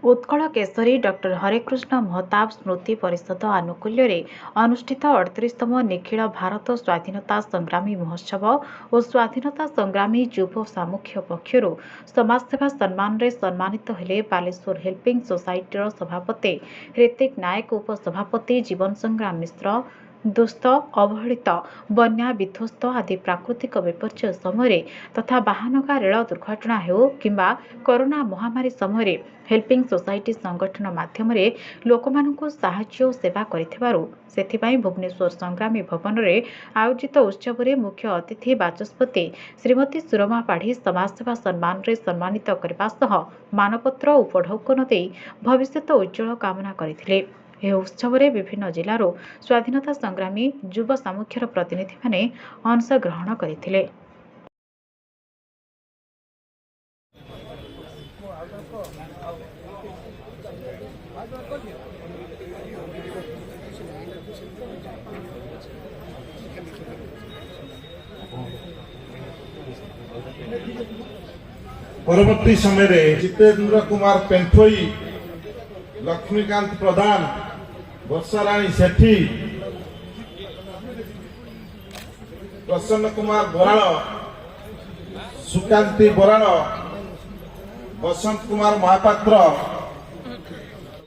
Utkal Keshari doctor Harekrishna Mahtab स्मृति परिषद आनुकूल्य अनुष्ठित 38तम निखिल भारत स्वाधीनता संग्रामी महोत्सव और स्वाधीनता संग्रामी युव सामुख्य पक्षर समाजसेवा सम्मान रे सम्मानित हेले बालेश्वर हेल्पिंग सोसाइटी सभापति ऋतिक नायक, उपसभापति जीवन संग्राम मिश्र, दुस्त अवहेलित बन्या विध्वस्त आदि प्राकृतिक विपर्यय समय तथा बाहनगा रेल दुर्घटना हो किंबा कोरोना महामारी समय हेल्पिंग सोसाइटी संगठन माध्यम लोकमानंकु साहाय्य और सेवा करिथिबारु सेथिपाई भुवनेश्वर संग्रामी भवन में आयोजित उत्सव में मुख्य अतिथि बाचस्पति श्रीमती सुरमा पाढ़ी समाजसेवा सम्मान रे सम्मानित करने सह मानपत्र उपढौकन दे भविष्य उज्जवल कामना करथिले। यह उत्सव में विभिन्न जिलार स्वाधीनता संग्रामी युव सामुख्यर प्रतिनिधि माने अंशग्रहण करथिले। परवर्ती समय रे जितेंद्र कुमार पेंथोई, लक्ष्मीकांत प्रधान, वर्षाराणी सेठी, प्रसन्न कुमार बराड़, सुकांति बराड़, बसंत कुमार महापात्र,